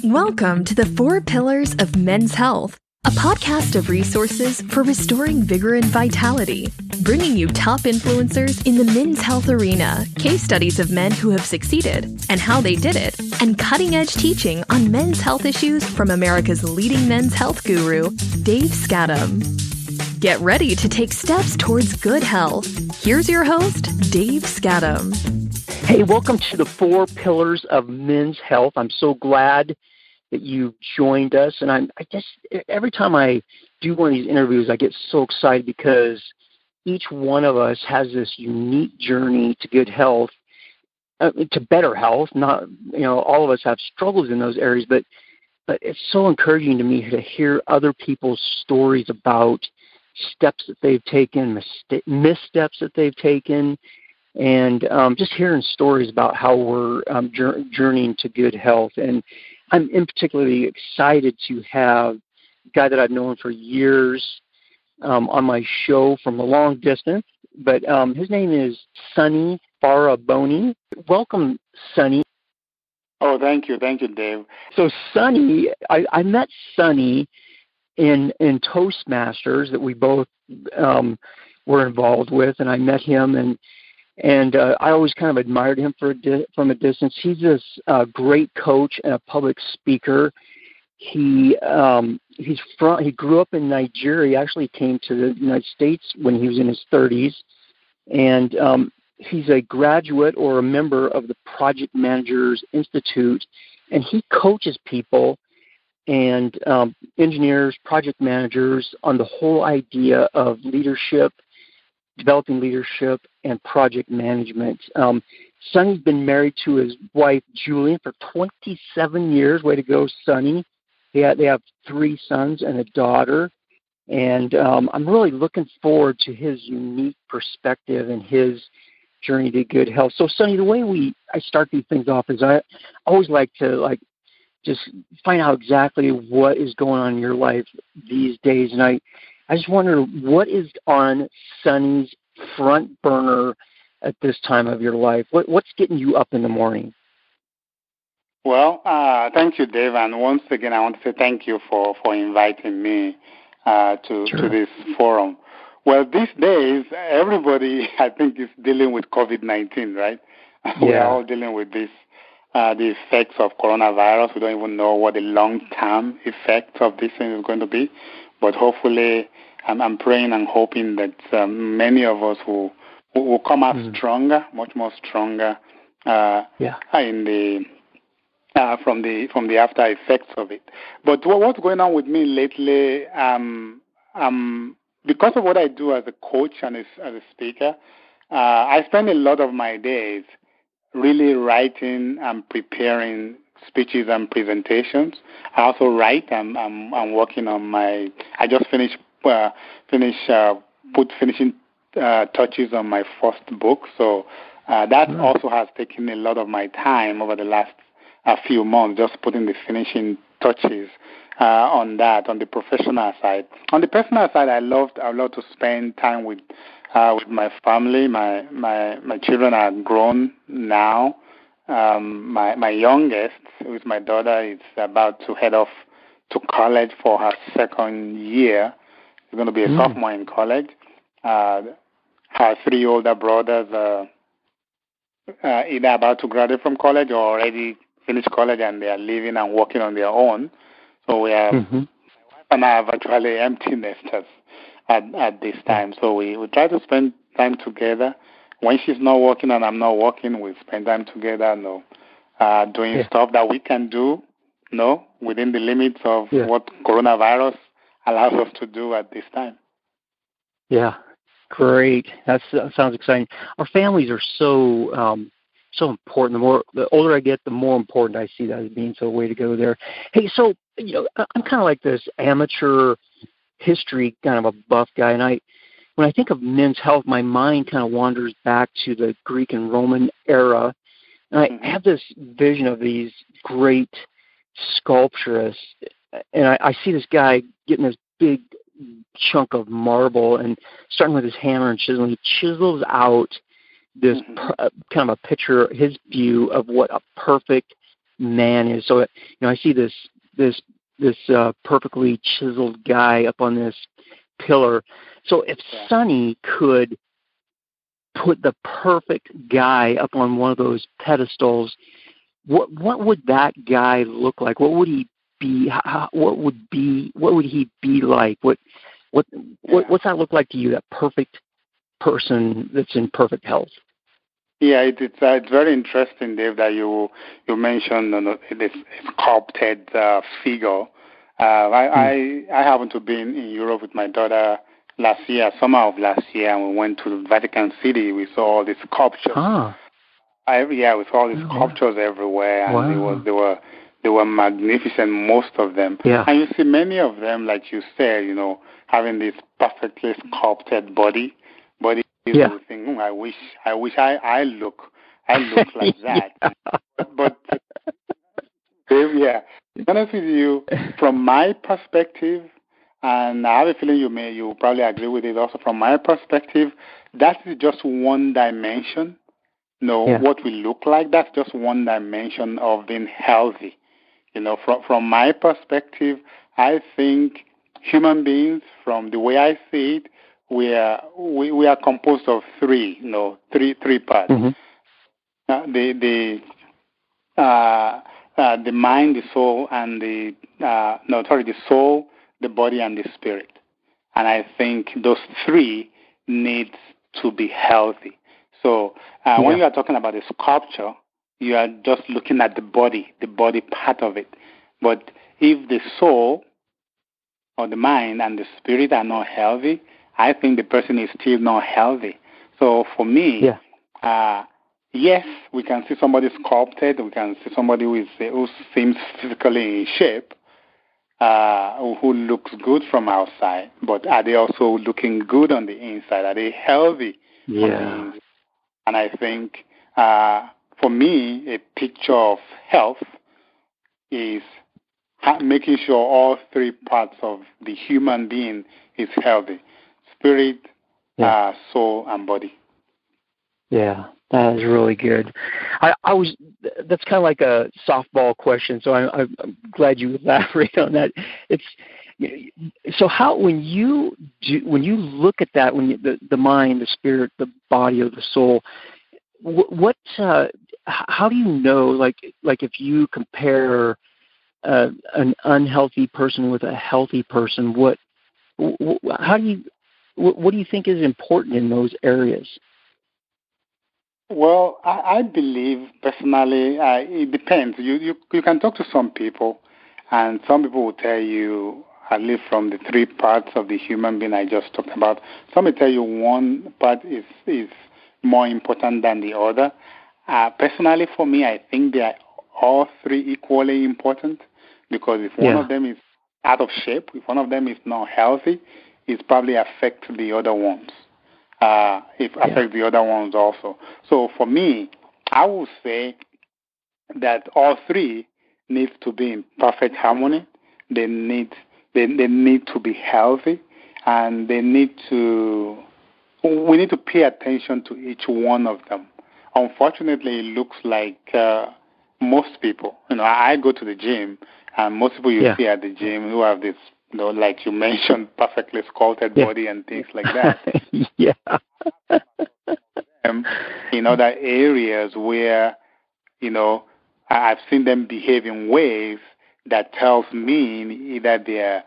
Welcome to the 4 Pillars of Men's Health, a podcast of resources for restoring vigor and vitality, bringing you top influencers in the men's health arena, case studies of men who have succeeded and how they did it, and cutting-edge teaching on men's health issues from America's leading men's health guru, Dave Skattum. Get ready to take steps towards good health. Here's your host, Dave Skattum. Hey, welcome to the 4 Pillars of Men's Health. I'm so glad that you joined us. And I just, every time I do one of these interviews, I get so excited because each one of us has this unique journey to good health, to better health. Not, all of us have struggles in those areas, but it's so encouraging to me to hear other people's stories about steps that they've taken, missteps that they've taken, and just hearing stories about how we're journeying to good health. And I'm in particularly excited to have a guy that I've known for years on my show from a long distance, but his name is Sonny Faronbi. Welcome, Sonny. Oh, thank you, Dave. So Sonny, I met Sonny in Toastmasters that we both were involved with, and I met him, and I always kind of admired him from a distance. He's this great coach and a public speaker. He grew up in Nigeria. He actually came to the United States when he was in his 30s, and he's a graduate or a member of the Project Managers Institute, and he coaches people and engineers, project managers on the whole idea of leadership, developing leadership, and project management. Sonny's been married to his wife, Julian, for 27 years. Way to go, Sonny. They have 3 sons and a daughter. And I'm really looking forward to his unique perspective and his journey to good health. So, Sonny, the way I start these things off is I always like to just find out exactly what is going on in your life these days. And I just wonder, what is on Sonny's front burner at this time of your life? What's getting you up in the morning? Well, thank you, Dave. And once again, I want to say thank you for inviting me to this forum. Well, these days, everybody, I think, is dealing with COVID-19, right? Yeah. We're all dealing with this. The effects of coronavirus. We don't even know what the long-term effects of this thing is going to be. But hopefully, I'm praying and hoping that many of us will come out stronger, much more stronger, in the from the after effects of it. But what's going on with me lately? Because of what I do as a coach and as a speaker, I spend a lot of my days really writing and preparing speeches and presentations. I also write. I'm working on my. I just finished finishing touches on my first book. So that also has taken a lot of my time over the last few months, just putting the finishing touches on that. On the professional side, on the personal side, I love to spend time with my family. My children are grown now. My youngest, who is my daughter, is about to head off to college for her second year. She's going to be a sophomore in college. Her 3 older brothers are either about to graduate from college or already finished college, and they are living and working on their own. So we are, my wife and I are virtually empty nesters at this time. So we try to spend time together. When she's not working and I'm not working, we spend time together, doing stuff that we can do, within the limits of what coronavirus allows us to do at this time. Yeah, great. That sounds exciting. Our families are so important. The older I get, the more important I see that as being. So way to go there. Hey, so I'm kind of like this amateur history kind of a buff guy, and when I think of men's health, my mind kind of wanders back to the Greek and Roman era, and I have this vision of these great sculpturists, and I see this guy getting this big chunk of marble and starting with his hammer and chisel. He chisels out this kind of a picture, his view of what a perfect man is. So, I see this perfectly chiseled guy up on this pillar. So if Sonny could put the perfect guy up on one of those pedestals, what would that guy look like? What would he be? What would he be like? What's that look like to you? That perfect person that's in perfect health. Yeah, it's very interesting, Dave, that you mentioned this sculpted figure. I happened to be in Europe with my daughter summer of last year, and we went to Vatican City. We saw all these sculptures. We saw all these sculptures everywhere, and they were magnificent, most of them. Yeah. And you see many of them, like you said, having this perfectly sculpted body. Yeah. You think, I wish I look like that. But Dave, to be honest with you, from my perspective, and I have a feeling you probably agree with it also, from my perspective, that is just one dimension. What we look like, that's just one dimension of being healthy. From my perspective, I think human beings, from the way I see it, we are composed of three parts. Mm-hmm. The mind, the soul, and the soul, the body, and the spirit. And I think those three need to be healthy. So when you are talking about a sculpture, you are just looking at the body part of it. But if the soul or the mind and the spirit are not healthy, I think the person is still not healthy. So for me, yes, we can see somebody sculpted. We can see somebody who seems physically in shape, who looks good from outside. But are they also looking good on the inside? Are they healthy on the inside? And I think for me, a picture of health is making sure all three parts of the human being is healthy: spirit, soul, and body. Yeah, that is really good. That's kind of like a softball question, so I'm glad you elaborate on that. So how when you look at that, the mind, the spirit, the body, or the soul, how do you know, like if you compare an unhealthy person with a healthy person, what do you think is important in those areas? Well, I believe personally, it depends. You can talk to some people, and some people will tell you, at least from the three parts of the human being I just talked about, some will tell you one part is more important than the other. Personally, for me, I think they are all three equally important, because if one of them is out of shape, if one of them is not healthy, it probably affects the other ones. Affect the other ones also. So for me, I would say that all three need to be in perfect harmony. They need to be healthy, and we need to pay attention to each one of them. Unfortunately, it looks like most people, I go to the gym, and most people you see at the gym who have this, like you mentioned, perfectly sculpted body and things like that. In other areas where, I've seen them behave in ways that tells me either their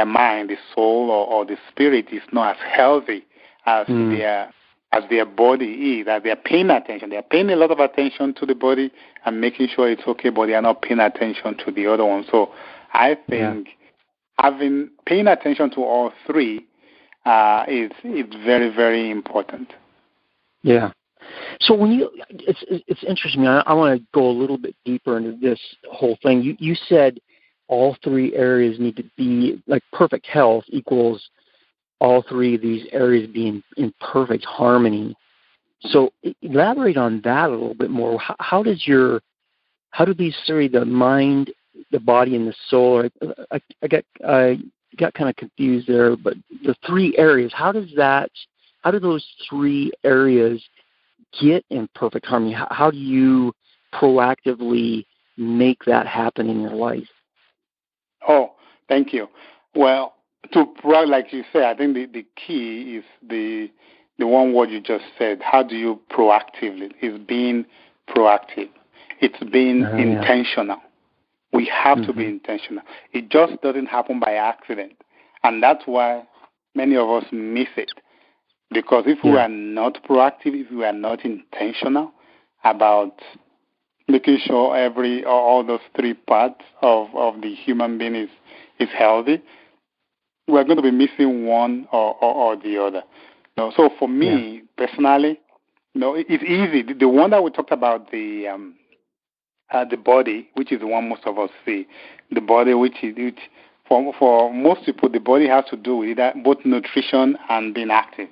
mind, the soul, or the spirit is not as healthy as their body is, that they're paying attention. They're paying a lot of attention to the body and making sure it's okay, but they are not paying attention to the other one. So I think paying attention to all three is very, very important. Yeah. So it's interesting. I want to go a little bit deeper into this whole thing. You said all three areas need to be, like, perfect health equals all three of these areas being in perfect harmony. So elaborate on that a little bit more. How do these three, the mind, the body, and the soul, I got kind of confused there, but the three areas, how do those three areas get in perfect harmony? How do you proactively make that happen in your life? Oh, thank you. Well, like you say, I think the key is the one word you just said. How do you proactively? Is being proactive. It's being intentional. We have to be intentional. It just doesn't happen by accident. And that's why many of us miss it. Because if we are not proactive, if we are not intentional about making sure all those three parts of the human being is healthy, we're going to be missing one or the other. So for me, personally, it's easy. The one that we talked about, the body, which is the one most of us see, the body, which for most people, the body has to do with both nutrition and being active.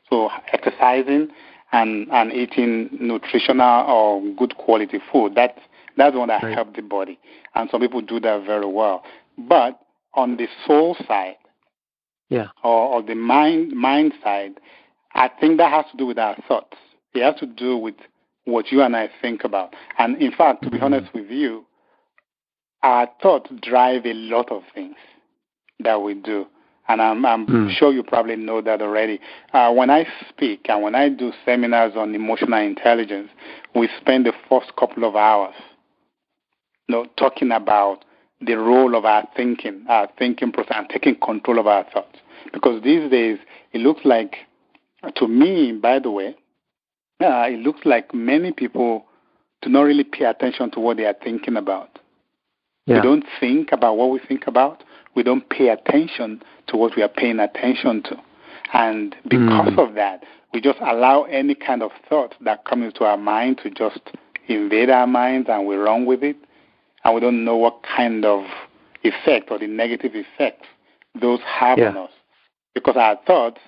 So exercising and eating nutritional or good quality food, that's one that helps the body. And some people do that very well. But on the soul side, or the mind side, I think that has to do with our thoughts. It has to do with what you and I think about. And in fact, to be honest with you, our thoughts drive a lot of things that we do. And I'm sure you probably know that already. When I speak and when I do seminars on emotional intelligence, we spend the first couple of hours talking about the role of our thinking process, and taking control of our thoughts. Because these days, it looks like, to me, by the way, it looks like many people do not really pay attention to what they are thinking about. We don't think about what we think about. We don't pay attention to what we are paying attention to. And because of that, we just allow any kind of thought that comes into our mind to just invade our minds, and we run with it. And we don't know what kind of effect or the negative effects those have on us. Because our thoughts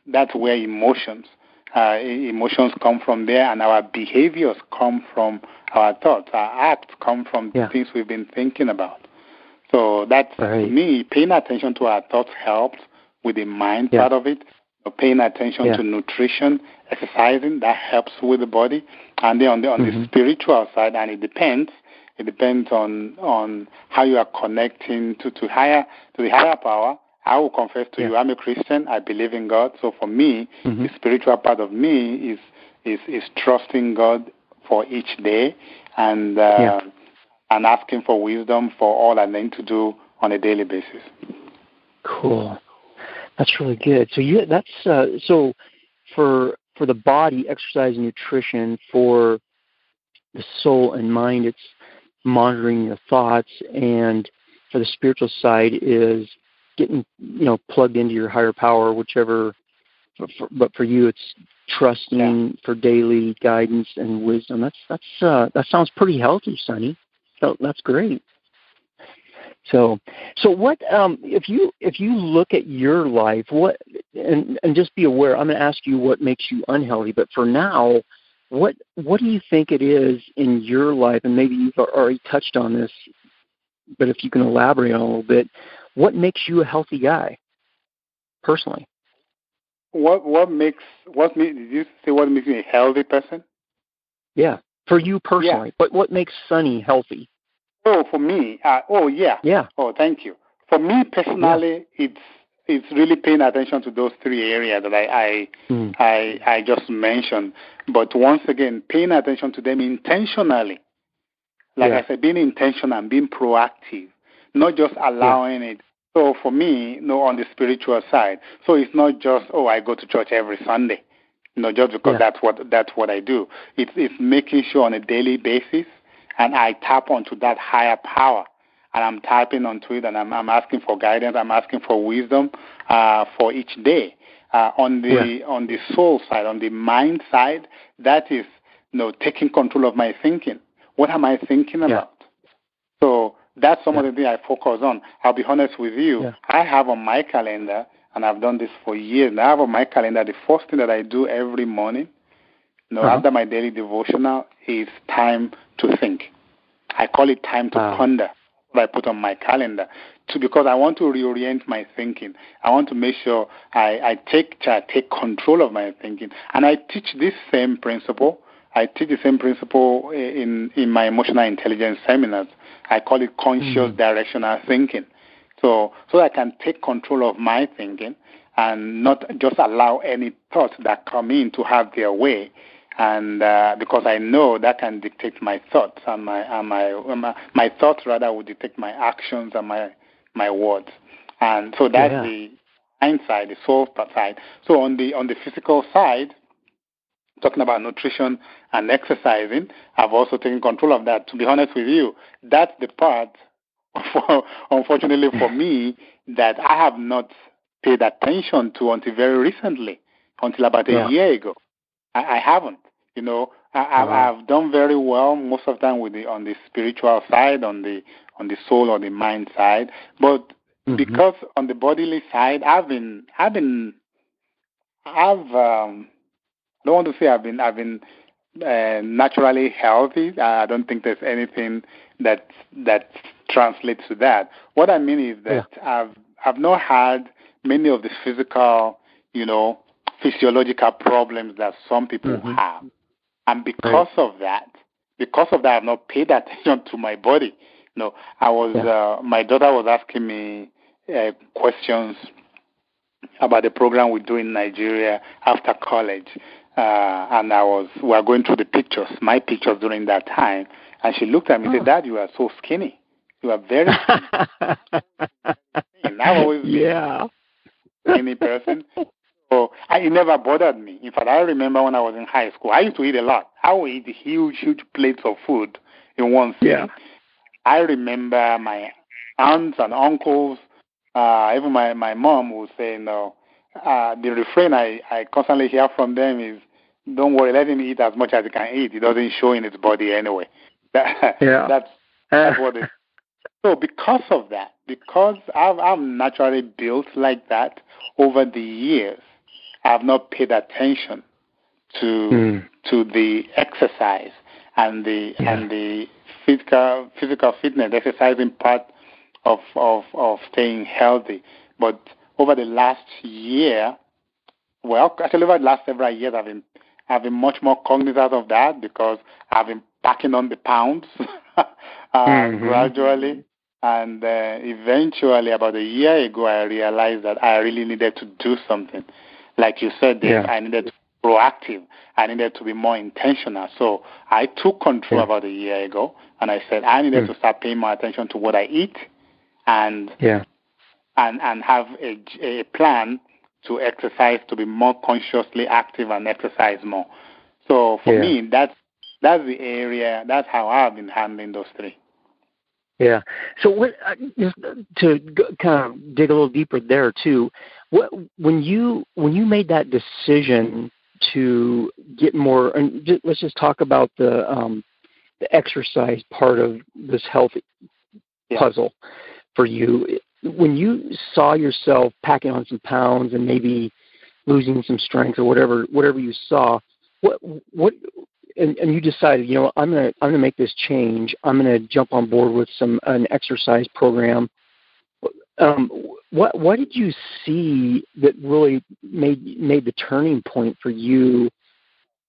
that's where emotions come from there, and our behaviors come from our thoughts. Our acts come from the things we've been thinking about. So that's, to me, paying attention to our thoughts helps with the mind part of it. Paying attention to nutrition, exercising, that helps with the body. And then on the spiritual side, and it depends on how you are connecting to the higher power. I will confess to you, I'm a Christian. I believe in God. So for me, the spiritual part of me is trusting God for each day and asking for wisdom for all I need to do on a daily basis. Cool. That's really good. So that's so for the body, exercise and nutrition. For the soul and mind, it's monitoring your thoughts, and for the spiritual side is getting plugged into your higher power, whichever. But for you, it's trusting for daily guidance and wisdom. That sounds pretty healthy, Sonny. So that's great. So what if you look at your life, what and just be aware, I'm going to ask you what makes you unhealthy, but for now, what do you think it is in your life, and maybe you've already touched on this, but if you can elaborate on it a little bit, what makes you a healthy guy personally? Did you say what makes me a healthy person? Yeah, for you personally. But what makes Sonny healthy? Oh, for me. Yeah. Oh, thank you. For me personally, it's really paying attention to those three areas that I just mentioned. But once again, paying attention to them intentionally. Like I said, being intentional and being proactive, not just allowing it. So for me, on the spiritual side, so it's not just, I go to church every Sunday, just because that's what I do. It's making sure on a daily basis, and I tap onto that higher power, and I'm tapping onto it, and I'm asking for guidance, I'm asking for wisdom for each day. On the soul side, on the mind side, that is, taking control of my thinking. What am I thinking about? So that's some of the things I focus on. I'll be honest with you. I have on my calendar, and I've done this for years, and I have on my calendar the first thing that I do every morning, after my daily devotional, is time to think. I call it time to ponder. What I put on my calendar, because I want to reorient my thinking. I want to make sure I take control of my thinking. And I teach this same principle I teach the same principle in my emotional intelligence seminars. I call it conscious directional thinking. So I can take control of my thinking and not just allow any thoughts that come in to have their way. And because I know that can dictate my thoughts, and my thoughts rather will dictate my actions and my words. And so that's the mind side, the soul side. So on the physical side, talking about nutrition and exercising, I've also taken control of that. To be honest with you, that's the part, unfortunately for me, that I have not paid attention to until very recently, until about a year ago. I haven't. You know, I've done very well most of the time on the spiritual side, on the soul or the mind side, but because on the bodily side, I don't want to say I've been naturally healthy. I don't think there's anything that translates to that. What I mean is that I've not had many of the physical, physiological problems that some people have. And because of that, I've not paid attention to my body. I was my daughter was asking me questions about the program we do in Nigeria after college, and we were going through my pictures during that time, and she looked at me and said, "Dad, you are so skinny. You are very skinny." I've always been a skinny person. So it never bothered me. In fact, I remember when I was in high school, I used to eat a lot. I would eat huge plates of food in one sitting. Yeah. I remember my aunts and uncles, even my mom would say, the refrain I constantly hear from them is, "Don't worry, let him eat as much as he can eat. It doesn't show in his body anyway." That's what it is. So because of that, because I'm naturally built like that, over the years, I've not paid attention to the exercise and the physical fitness, exercising part of staying healthy. But over the last year, actually over the last several years, I've been much more cognizant of that because I've been packing on the pounds gradually. And eventually, about a year ago, I realized that I really needed to do something. Like you said, Dave, I needed to be proactive. I needed to be more intentional. So I took control about a year ago, and I said I needed to start paying more attention to what I eat, and have a plan to exercise, to be more consciously active and exercise more. So for me, that's the area. That's how I've been handling those three. Yeah. So just to kind of dig a little deeper there too, when you made that decision to get more, and let's just talk about the exercise part of this health puzzle for you. When you saw yourself packing on some pounds and maybe losing some strength or whatever you saw, what and you decided, I'm gonna make this change. I'm gonna jump on board with an exercise program. What did you see that really made the turning point for you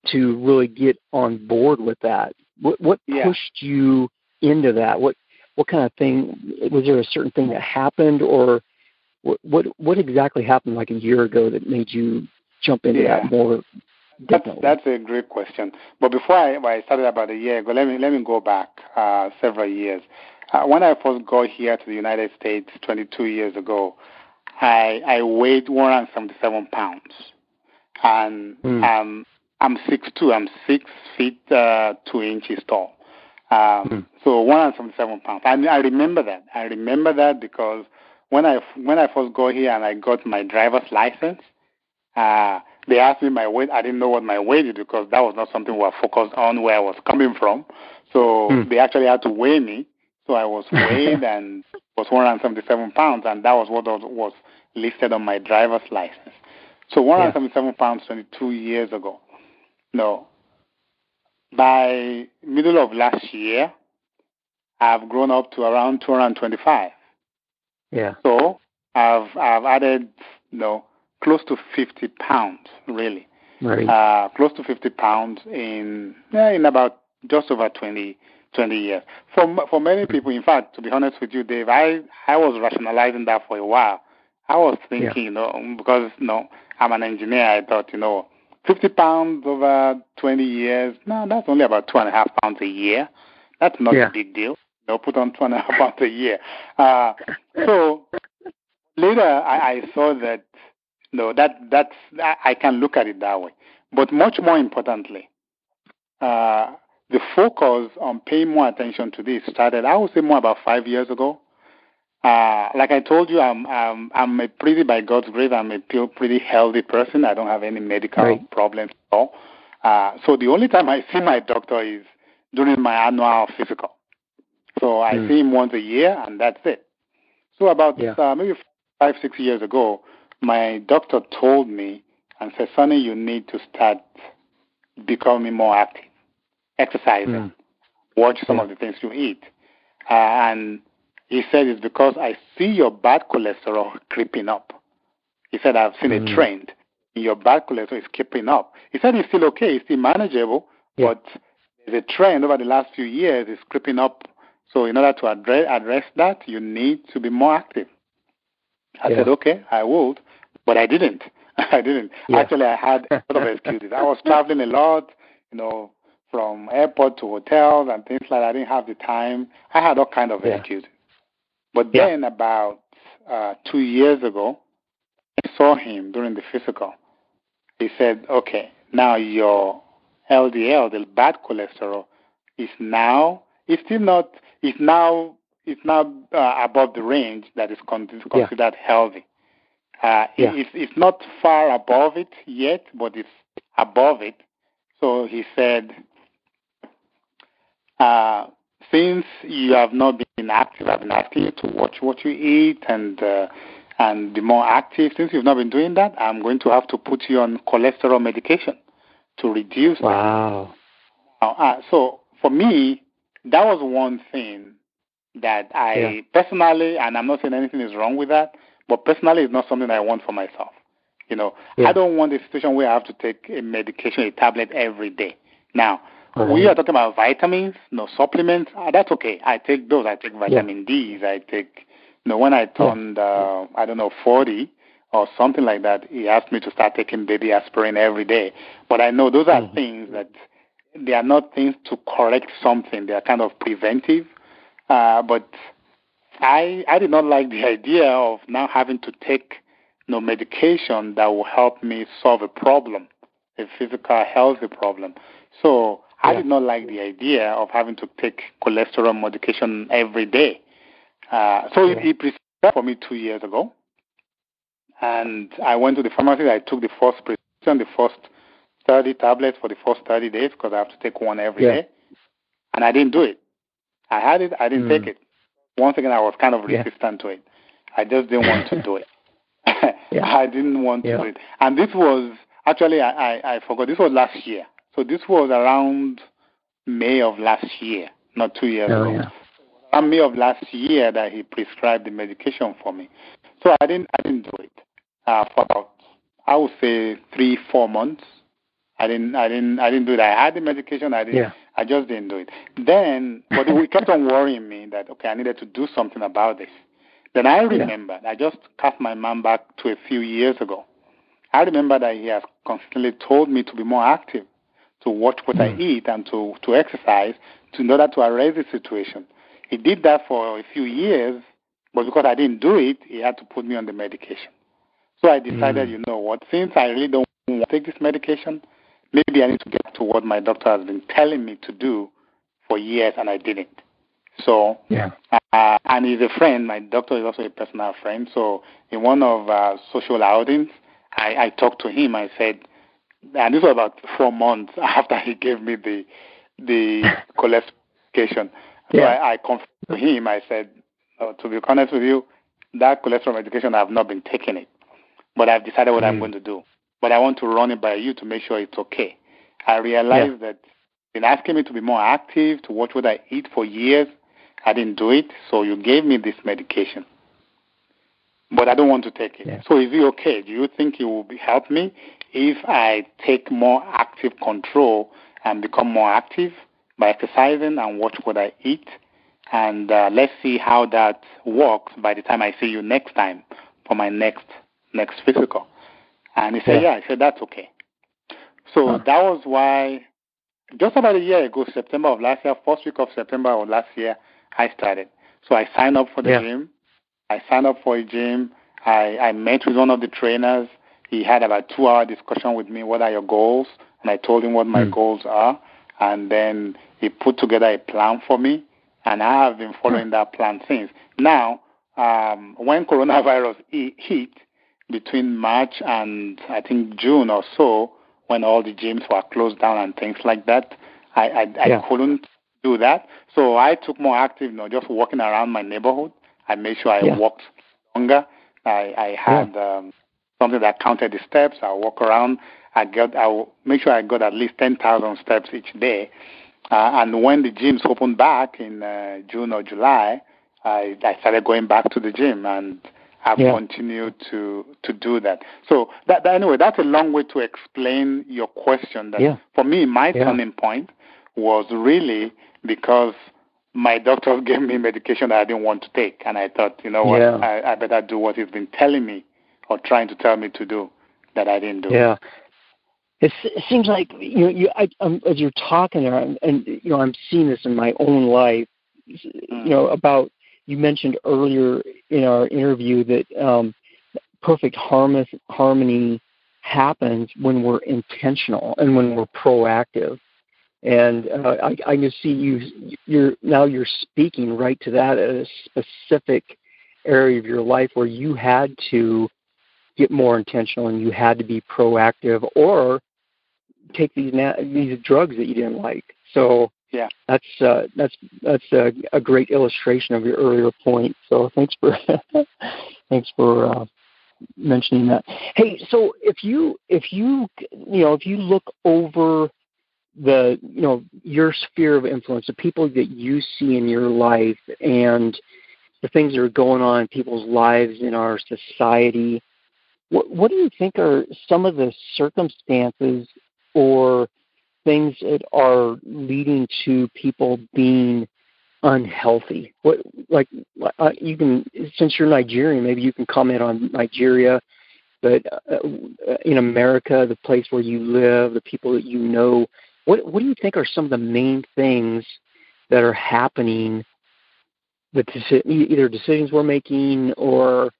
to really get on board with that? What pushed you into that? What kind of thing? Was there a certain thing that happened, or what exactly happened like a year ago that made you jump into that more? That's a great question. But before I started about a year ago, let me go back several years. When I first got here to the United States 22 years ago, I weighed 177 pounds, and I'm 6'2". I'm 6 feet 2 inches tall. So 177 pounds. I remember that. I remember that because when I first got here and I got my driver's license, they asked me my weight. I didn't know what my weight is because that was not something we were focused on where I was coming from. So they actually had to weigh me. So I was weighed and was 177 pounds, and that was what was listed on my driver's license. So 177 pounds 22 years ago. No. By middle of last year, I've grown up to around 225. Yeah. So I've added, close to 50 pounds, really. Right. close to 50 pounds in about just over 20 years. For many people, in fact, to be honest with you, Dave, I was rationalizing that for a while. I was thinking, because I'm an engineer, I thought, 50 pounds over 20 years, no, that's only about 2.5 pounds a year. That's not a big deal. Put on 2.5 pounds a year. So later, I saw that, that's I can look at it that way. But much more importantly, the focus on paying more attention to this started, I would say, more about 5 years ago. Like I told you, I'm by God's grace, I'm a pretty healthy person. I don't have any medical problems at all. So the only time I see my doctor is during my annual physical. So I see him once a year, and that's it. So about maybe 5-6 years ago, my doctor told me and said, "Sonny, you need to start becoming more active, exercising, watch some of the things you eat." And he said, "It's because I see your bad cholesterol creeping up." He said, "I've seen a trend. Your bad cholesterol is creeping up." He said it's still okay, it's still manageable, but there's a trend over the last few years, it's creeping up. So in order to address that, you need to be more active. I said, "Okay, I would," but I didn't. Actually, I had a lot of excuses. I was traveling a lot, from airport to hotels and things like that. I didn't have the time. I had all kinds of excuses. But then about 2 years ago, I saw him during the physical. He said, "Okay, now your LDL, the bad cholesterol, is now above the range that is considered healthy. It's not far above it yet, but it's above it." So he said, "Since you have not been active, I've been asking you to watch what you eat and be more active. Since you've not been doing that, I'm going to have to put you on cholesterol medication to reduce that." So for me, that was one thing that I personally, and I'm not saying anything is wrong with that, but personally, it's not something I want for myself. I don't want a situation where I have to take a medication, a tablet every day. Now, we are talking about vitamins, supplements. That's okay. I take those. I take vitamin D's. I take, when I turned, 40 or something like that, he asked me to start taking baby aspirin every day. But I know those are things that they are not things to correct something. They are kind of preventive. But I did not like the idea of now having to take medication that will help me solve a problem, a physical healthy problem. So I did not like the idea of having to take cholesterol medication every day. So he prescribed for me 2 years ago. And I went to the pharmacy. I took the first prescription, the first 30 tablets for the first 30 days because I have to take one every day. And I didn't do it. I had it. I didn't take it. Once again, I was kind of resistant to it. I just didn't want to do it. I didn't want to do it. And this was, actually, I forgot, this was last year. So this was around May of last year, not 2 years ago. Around May of last year that he prescribed the medication for me. So I didn't do it for about, I would say, 3-4 months. I didn't do it. I had the medication. I just didn't do it. Then, but it kept on worrying me that, okay, I needed to do something about this. Then I remembered, I just cast my mind back to a few years ago. I remember that he has constantly told me to be more active, to watch what I eat and to exercise in order to arrest the situation. He did that for a few years, but because I didn't do it, he had to put me on the medication. So I decided, you know what, since I really don't want to take this medication, maybe I need to get to what my doctor has been telling me to do for years, and I didn't. So, and he's a friend. My doctor is also a personal friend. So in one of social outings, I talked to him. I said, and this was about 4 months after he gave me the cholesterol medication. So I confessed to him. I said, to be honest with you, that cholesterol medication, I have not been taking it. But I've decided what I'm going to do. But I want to run it by you to make sure it's okay. I realized that you've been asking me to be more active, to watch what I eat for years. I didn't do it, so you gave me this medication. But I don't want to take it. So is it okay? Do you think it will help me if I take more active control and become more active by exercising and watch what I eat. And let's see how that works by the time I see you next time for my next physical. And he said, yeah. I said, that's okay. So that was why just about a year ago, September of last year, first week of September of last year, I started. So I signed up for the gym. I signed up for a gym. I met with one of the trainers. He had about 2-hour discussion with me. What are your goals? And I told him what my goals are. And then he put together a plan for me. And I have been following that plan since. Now, when coronavirus hit between March and I think June or so, when all the gyms were closed down and things like that, I couldn't do that. So I took more active, just walking around my neighborhood. I made sure I walked longer. I had something that counted the steps. I walk around. I make sure I got at least 10,000 steps each day. And when the gyms opened back in June or July, I started going back to the gym, and I've continued to do that. So anyway, that's a long way to explain your question. That for me, my turning point was really because my doctor gave me medication that I didn't want to take, and I thought, what, I better do what he's been telling me or trying to tell me to do that I didn't do. Yeah. It seems like as you're talking there, and I'm seeing this in my own life. About you mentioned earlier in our interview that perfect harmony happens when we're intentional and when we're proactive. And I can see you're speaking right to that at a specific area of your life where you had to get more intentional and you had to be proactive or take these drugs that you didn't like. So that's a great illustration of your earlier point. So thanks for mentioning that. Hey, so if you look over your sphere of influence, the people that you see in your life and the things that are going on in people's lives in our society, what do you think are some of the circumstances or things that are leading to people being unhealthy? You can, since you're Nigerian, maybe you can comment on Nigeria, but in America, the place where you live, the people that you know, what do you think are some of the main things that are happening, either decisions we're making or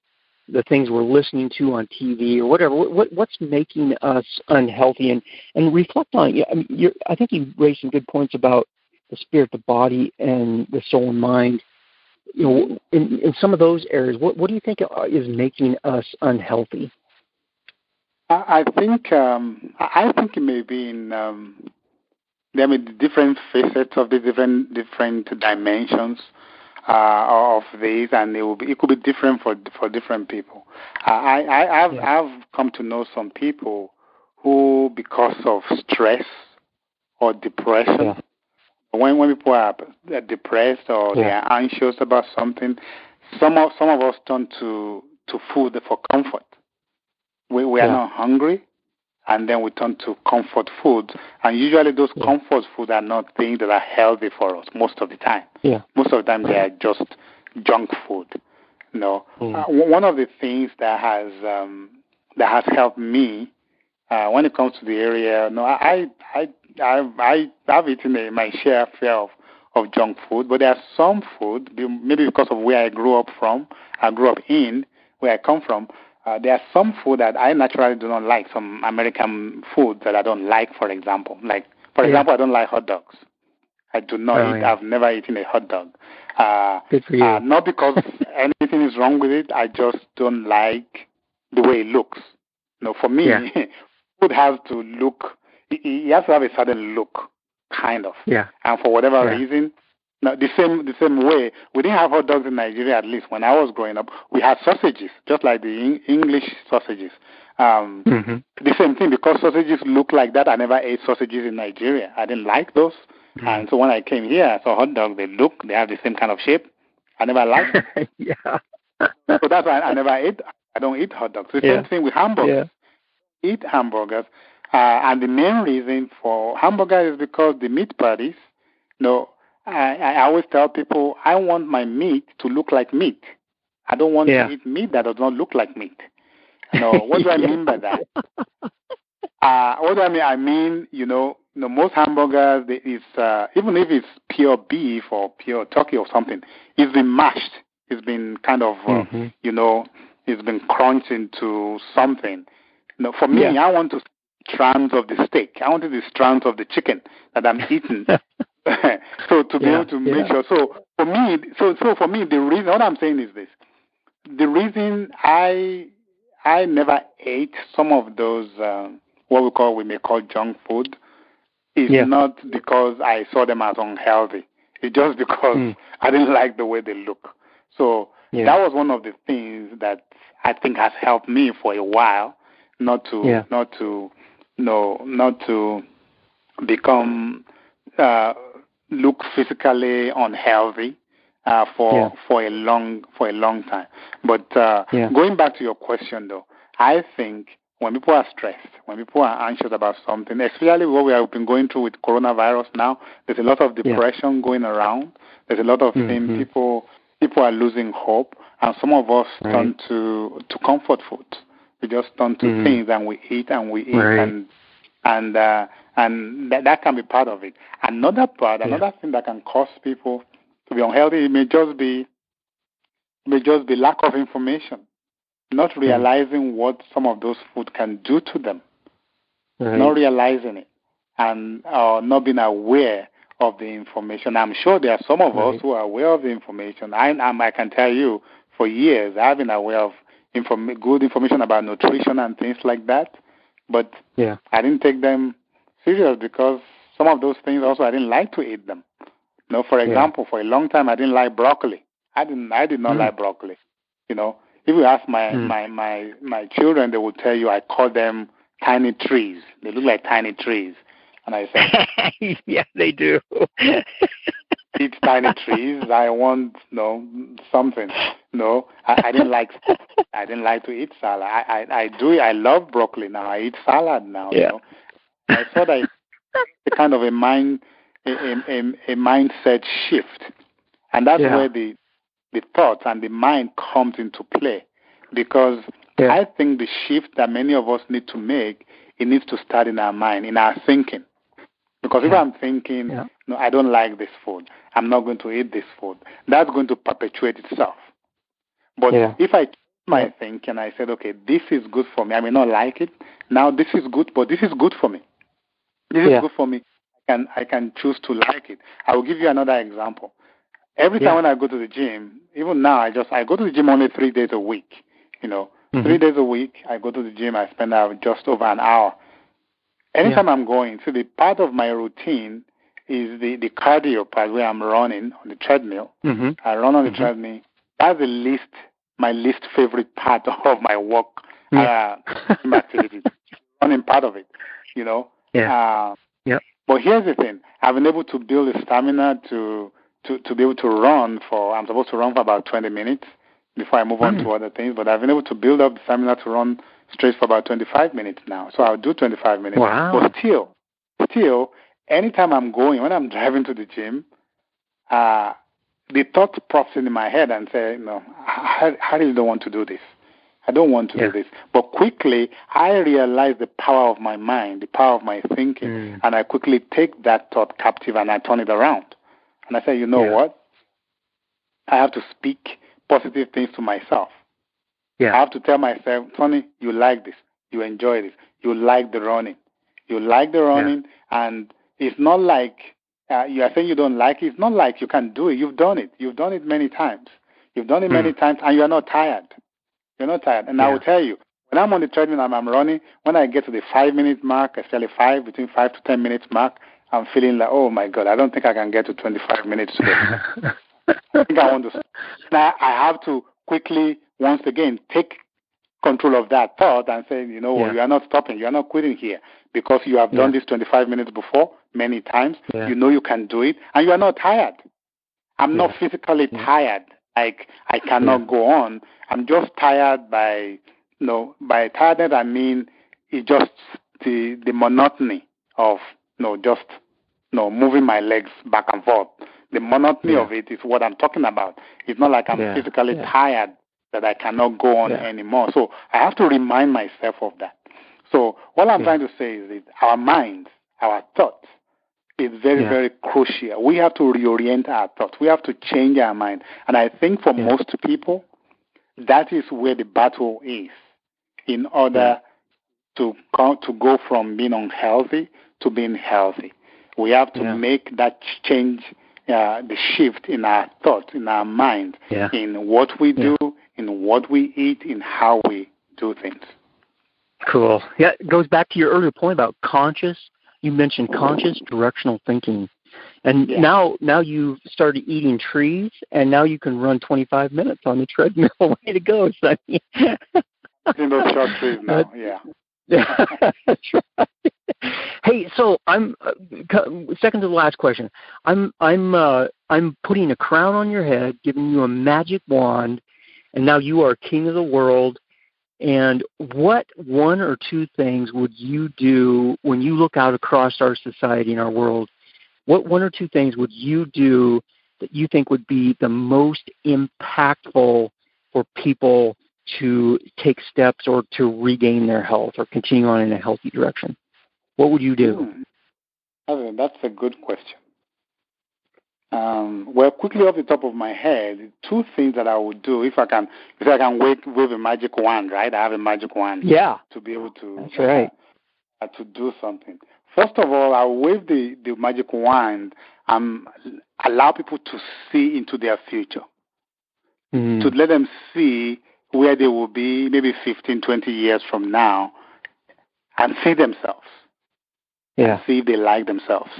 the things we're listening to on TV or whatever? What's making us unhealthy? And reflect on it. I think you raised some good points about the spirit, the body, and the soul and mind. In some of those areas, what do you think is making us unhealthy? I think it may be in there may be different facets of the different dimensions of these, and it could be different for different people. I've come to know some people who, because of stress or depression, when people are depressed or they are anxious about something, some of us turn to food for comfort. We are not hungry, and then we turn to comfort food. And usually those comfort food are not things that are healthy for us most of the time. Most of the time they are just junk food. One of the things that has helped me when it comes to the area, I've eaten my share of junk food, but there are some food, maybe because of where I grew up in, where I come from, there are some food that I naturally do not like, some American food that I don't like, for example. For example, I don't like hot dogs. I do not eat. I've never eaten a hot dog. Good for you. Not because anything is wrong with it. I just don't like the way it looks. For me, food has to look, it has to have a certain look, kind of. And for whatever reason, the same way, we didn't have hot dogs in Nigeria, at least when I was growing up. We had sausages, just like the English sausages. The same thing, because sausages look like that. I never ate sausages in Nigeria. I didn't like those. And so when I came here, I saw hot dogs. They have the same kind of shape. I never liked them. So that's why I never ate. I don't eat hot dogs. The same thing with hamburgers. eat hamburgers. And the main reason for hamburgers is because the meat patties, I always tell people I want my meat to look like meat. I don't want to eat meat that does not look like meat. What do I mean by that? What do I mean? I mean, most hamburgers, even if it's pure beef or pure turkey or something, it's been mashed. It's been kind of, it's been crunched into something. For me, I want to strands of the steak. I wanted the strands of the chicken that I'm eating. So to be able to make sure. So for me, the reason, what I'm saying is this: the reason I never ate some of those what we may call junk food is not because I saw them as unhealthy. It's just because I didn't like the way they look. So that was one of the things that I think has helped me for a while not to become look physically unhealthy for a long time. But going back to your question, though, I think when people are stressed, when people are anxious about something, especially what we have been going through with coronavirus now, there's a lot of depression going around. There's a lot of things. People are losing hope, and some of us turn to comfort food. We just turn to things and we eat and that can be part of it. Another thing that can cause people to be unhealthy, it may just be lack of information, not realizing what some of those food can do to them, not realizing it, and not being aware of the information. I'm sure there are some of us who are aware of the information. I can tell you, for years I've been aware of good information about nutrition and things like that, but I didn't take them serious because some of those things also I didn't like to eat them. For example, for a long time I didn't like broccoli. I did not like broccoli. If you ask my children, they will tell you I call them tiny trees. They look like tiny trees, and I say, yeah, they do. Eat tiny trees. I want something. I didn't like. I didn't like to eat salad. I love broccoli now. I eat salad now. I saw that it's kind of a mindset shift, and that's where the thoughts and the mind comes into play, because I think the shift that many of us need to make, it needs to start in our mind, in our thinking. Because if I'm thinking, no, I don't like this food, I'm not going to eat this food, that's going to perpetuate itself. But if I my thinking, I said, okay, this is good for me. I may not like it. Now this is good, but this is good for me. This is good for me. I can choose to like it. I will give you another example. Every time when I go to the gym, even now, I go to the gym only 3 days a week. 3 days a week, I go to the gym. I spend just over an hour. Anytime I'm going, so the part of my routine is the cardio part where I'm running on the treadmill. I run on the treadmill. That's my least favorite part of my work activity. Running part of it, But here's the thing: I've been able to build the stamina to be able to run I'm supposed to run for about 20 minutes before I move on to other things. But I've been able to build up the stamina to run straight for about 25 minutes now. So I'll do 25 minutes. Wow. But still, anytime I'm going, when I'm driving to the gym, the thought pops into my head and say, I really don't want to do this. I don't want to do this. But quickly, I realize the power of my mind, the power of my thinking, and I quickly take that thought captive and I turn it around. And I say, what? I have to speak positive things to myself. I have to tell myself, Tony, you like this. You enjoy this. You like the running. You like the running, and it's not like you are saying you don't like it. It's not like you can do it. You've done it. You've done it many times. You've done it many times, and you are not tired. You're not tired. And I will tell you, when I'm on the treadmill and I'm running, when I get to the 5-minute mark, especially between 5 to 10 minutes mark, I'm feeling like, oh my God, I don't think I can get to 25 minutes today. I think I want to. Now I have to quickly, once again, take control of that thought and say, you are not stopping, you are not quitting here, because you have done this 25 minutes before many times. You know you can do it, and you are not tired. I'm not physically tired. Like I cannot go on. I'm just tired by tiredness. I mean, it's just the monotony of moving my legs back and forth. The monotony of it is what I'm talking about. It's not like I'm physically tired that I cannot go on anymore. So I have to remind myself of that. So what I'm trying to say is that our minds, our thoughts, is very, very crucial. We have to reorient our thoughts. We have to change our mind. And I think for most people, that is where the battle is in order to go from being unhealthy to being healthy. We have to make that change, the shift in our thoughts, in our mind, in what we do, in what we eat, in how we do things. Cool. Yeah, it goes back to your earlier point about conscious. You mentioned conscious directional thinking. And now you've started eating trees, and now you can run 25 minutes on the treadmill. Way to go, Sonny. In those short trees now, That's right. Hey, so I'm second to the last question. I'm putting a crown on your head, giving you a magic wand, and now you are king of the world. And what one or two things would you do when you look out across our society and our world? What one or two things would you do that you think would be the most impactful for people to take steps or to regain their health or continue on in a healthy direction? What would you do? That's a good question. Well, quickly off the top of my head, two things that I would do if I can wave a magic wand, right? I have a magic wand. To be able to. That's right. To do something. First of all, I'll wave the magic wand and allow people to see into their future. To let them see where they will be maybe 15, 20 years from now and see themselves. And see if they like themselves,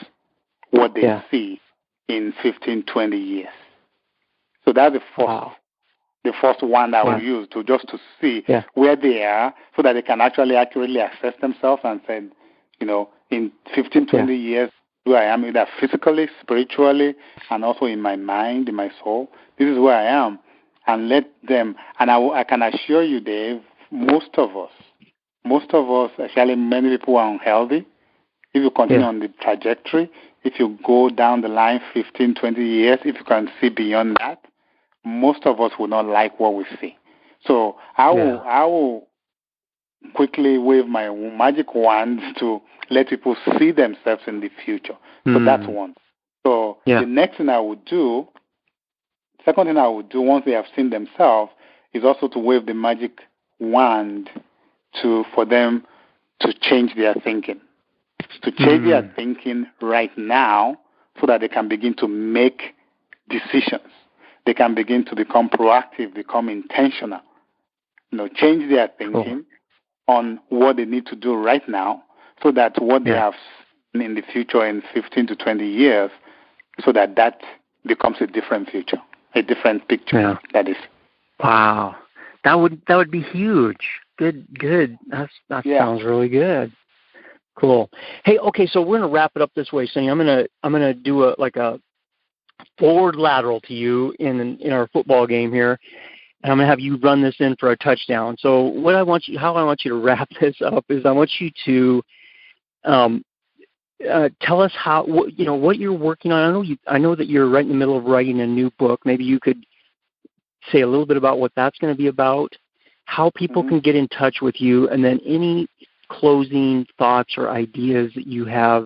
what they see in 15, 20 years. So that's the first one I will use to see where they are so that they can actually accurately assess themselves and say, in 15, 20 years, where I am, either physically, spiritually, and also in my mind, in my soul. This is where I am. And let them, and I can assure you, Dave, most of us, actually many people are unhealthy. If you continue on the trajectory, if you go down the line 15, 20 years, if you can see beyond that, most of us will not like what we see. So I will quickly wave my magic wand to let people see themselves in the future. So that's one. So the next thing I would do, second thing I would do once they have seen themselves is also to wave the magic wand for them to change their thinking. To change their thinking right now so that they can begin to make decisions. They can begin to become proactive, become intentional. Change their thinking on what they need to do right now so that what they have seen in the future in 15 to 20 years, so that becomes a different future, a different picture, that is. Wow. That would be huge. Good. That sounds really good. Cool. Hey, okay, so we're gonna wrap it up this way, Sonny. I'm gonna do a forward lateral to you in our football game here, and I'm gonna have you run this in for a touchdown. So how I want you to wrap this up is I want you to tell us what you're working on. I know that you're right in the middle of writing a new book. Maybe you could say a little bit about what that's going to be about, how people can get in touch with you, and then any closing thoughts or ideas that you have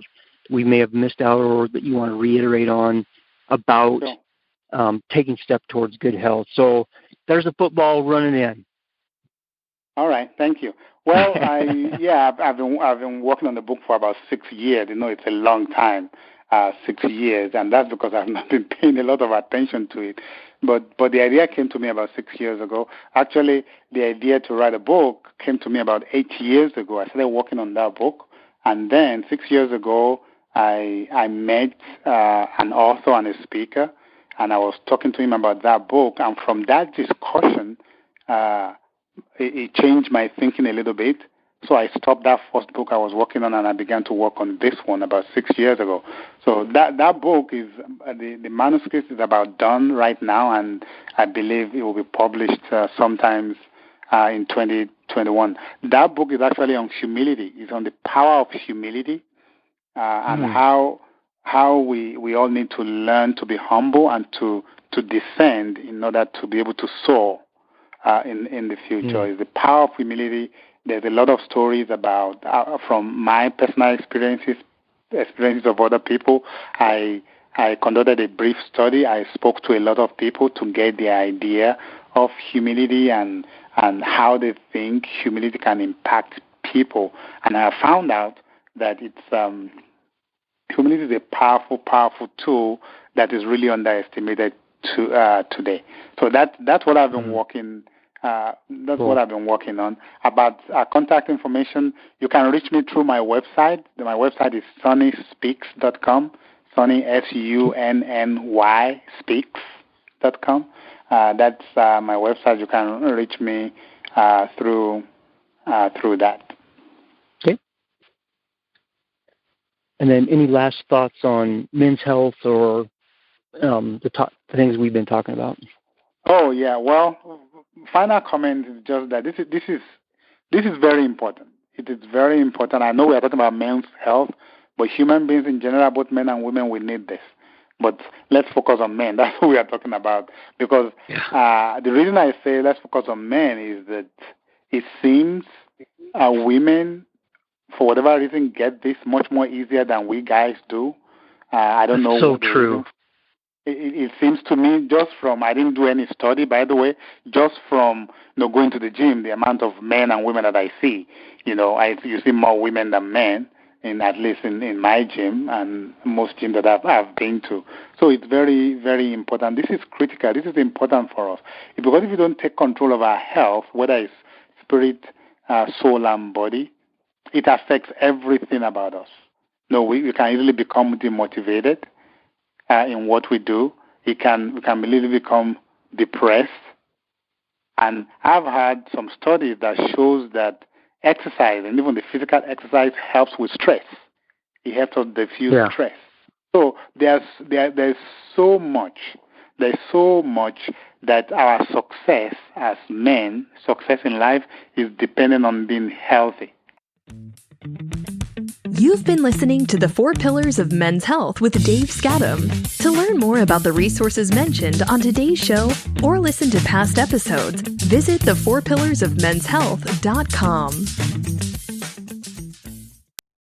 we may have missed out or that you want to reiterate on about taking steps towards good health. So there's a football running in. All right, thank you. Well, I've been working on the book for about 6 years. It's a long time, 6 years, and that's because I've not been paying a lot of attention to it. But the idea came to me about 6 years ago. Actually, the idea to write a book came to me about 8 years ago. I started working on that book, and then 6 years ago, I met an author and a speaker, and I was talking to him about that book. And from that discussion, it changed my thinking a little bit. So I stopped that first book I was working on, and I began to work on this one about 6 years ago. So that book is, the manuscript is about done right now, and I believe it will be published sometimes in 2020, 21. That book is actually on humility. It's on the power of humility and how we all need to learn to be humble and to descend in order to be able to soar in the future. It's the power of humility. There's a lot of stories about from my personal experiences of other people. I conducted a brief study. I spoke to a lot of people to get the idea of humility and how they think humility can impact people. And I found out that it's humility is a powerful, powerful tool that is really underestimated today. So that's what I've been working. What I've been working on. About contact information, you can reach me through my website. My website is sonnyspeaks.com. Sonny, SUNNY speaks.com. That's my website. You can reach me through that. Okay. And then any last thoughts on men's health or the things we've been talking about? Oh yeah. Well, final comment is just that this is very important. It is very important. I know we are talking about men's health, but human beings in general, both men and women, we need this. But let's focus on men. That's what we are talking about. Because the reason I say let's focus on men is that it seems women, for whatever reason, get this much more easier than we guys do. I don't know. So true. It seems to me, just from, I didn't do any study, by the way, just from going to the gym, the amount of men and women that I see, you see more women than men, at least in my gym and most gyms that I've been to. So it's very, very important. This is critical. This is important for us. Because if you don't take control of our health, whether it's spirit, soul, and body, it affects everything about us. We can easily become demotivated in what we do. We can really become depressed. And I've had some studies that shows that exercise, and even the physical exercise, helps with stress. It helps us diffuse stress. So there's so much that our success as men, success in life, is dependent on being healthy. You've been listening to the 4 Pillars of Men's Health with Dave Skattum. To learn more about the resources mentioned on today's show or listen to past episodes, visit the4pillarsofmenshealth.com.